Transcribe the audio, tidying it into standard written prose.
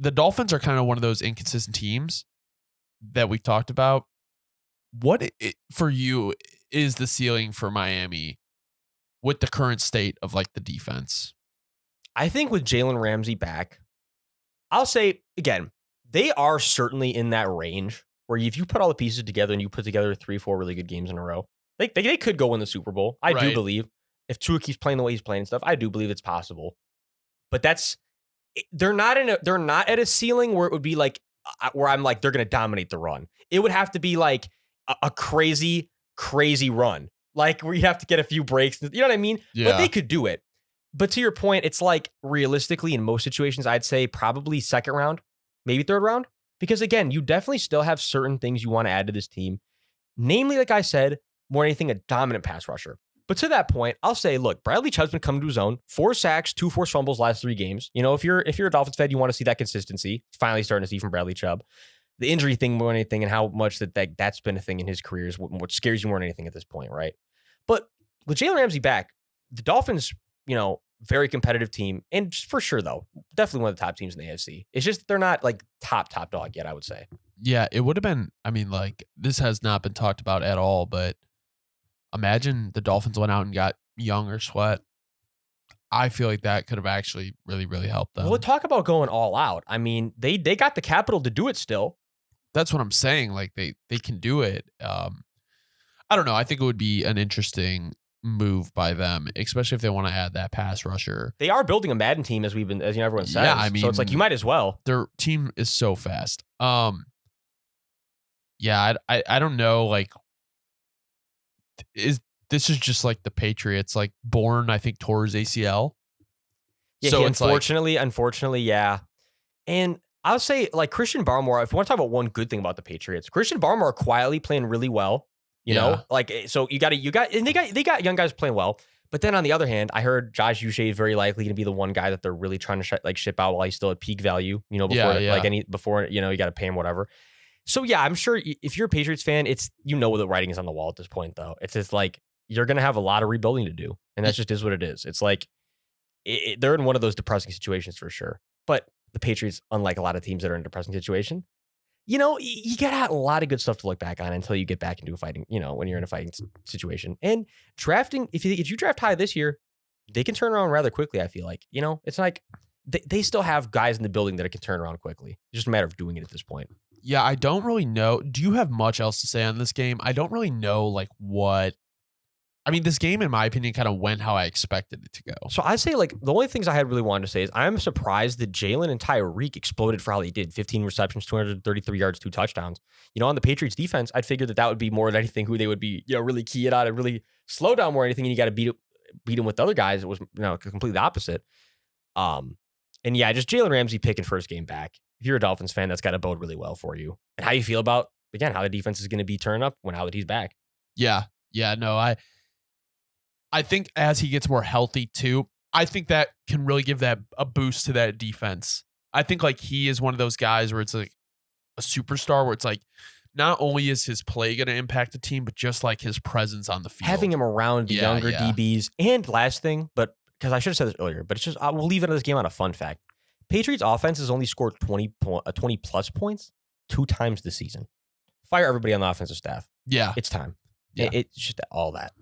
the Dolphins are kind of one of those inconsistent teams that we've talked about. What for you is the ceiling for Miami with the current state of like the defense? I think with Jalen Ramsey back, I'll say again, they are certainly in that range where if you put all the pieces together and you put together 3-4 really good games in a row, they could go win the Super Bowl. I do believe if Tua keeps playing the way he's playing and stuff, I do believe it's possible. But they're not at a ceiling where it would be like where I'm like they're going to dominate the run. It would have to be like a crazy run, like where you have to get a few breaks. You know what I mean? Yeah. But they could do it. But to your point, it's like realistically in most situations, I'd say probably second round, maybe third round. Because again, you definitely still have certain things you want to add to this team. Namely, like I said, more than anything, a dominant pass rusher. But to that point, I'll say, look, Bradley Chubb's been coming to his own. 4 sacks, 2 forced fumbles last 3 games. You know, if you're a Dolphins fan, you want to see that consistency. Finally starting to see from Bradley Chubb. The injury thing more than anything and how much that's been a thing in his career is what scares you more than anything at this point, right? But with Jalen Ramsey back, the Dolphins, very competitive team. And for sure, though, definitely one of the top teams in the AFC. It's just they're not like top dog yet, I would say. Yeah, it would have been, this has not been talked about at all, but imagine the Dolphins went out and got Young or Sweat. I feel like that could have actually really, really helped them. Well, talk about going all out. I mean, they got the capital to do it still. That's what I'm saying. Like they can do it. I don't know. I think it would be an interesting move by them, especially if they want to add that pass rusher. They are building a Madden team as everyone says. Yeah, so it's like you might as well. Their team is so fast. Yeah, I don't know. Like, this is just like the Patriots? Like Bourne, I think tore his ACL. Yeah, so unfortunately, yeah. And I would say like Christian Barmore. If you want to talk about one good thing about the Patriots, Christian Barmore quietly playing really well. You know, like so you got and they got young guys playing well. But then on the other hand, I heard Josh Uche is very likely going to be the one guy that they're really trying to ship out while he's still at peak value. Before you got to pay him whatever. So yeah, I'm sure if you're a Patriots fan, it's the writing is on the wall at this point though. It's just like you're going to have a lot of rebuilding to do, and that just is what it is. It's like they're in one of those depressing situations for sure. But the Patriots, unlike a lot of teams that are in a depressing situation, you got a lot of good stuff to look back on until you get back into a fighting, when you're in a fighting situation. And drafting, if you draft high this year, they can turn around rather quickly, I feel like. It's like they still have guys in the building that can turn around quickly. It's just a matter of doing it at this point. Yeah, I don't really know. Do you have much else to say on this game? I don't really know like what. I mean, this game, in my opinion, kind of went how I expected it to go. So I'd say, like, the only things I had really wanted to say is I'm surprised that Jalen and Tyreek exploded for how they did. 15 receptions, 233 yards, 2 touchdowns. On the Patriots defense, I'd figured that would be more than anything who they would be, really key it out and really slow down more than anything, and you got to beat them with other guys. It was, completely the opposite. And yeah, just Jalen Ramsey picking first game back. If you're a Dolphins fan, that's got to bode really well for you. And how you feel about, again, how the defense is going to be turned up now that he's back. Yeah. Yeah, no, I think as he gets more healthy too, I think that can really give that a boost to that defense. I think like he is one of those guys where it's like a superstar where it's like not only is his play going to impact the team, but just like his presence on the field. Having him around the younger DBs. And last thing, but because I should have said this earlier, but it's just, we'll leave it in this game on a fun fact. Patriots offense has only scored 20 plus points 2 times this season. Fire everybody on the offensive staff. Yeah. It's time. Yeah. It's just all that.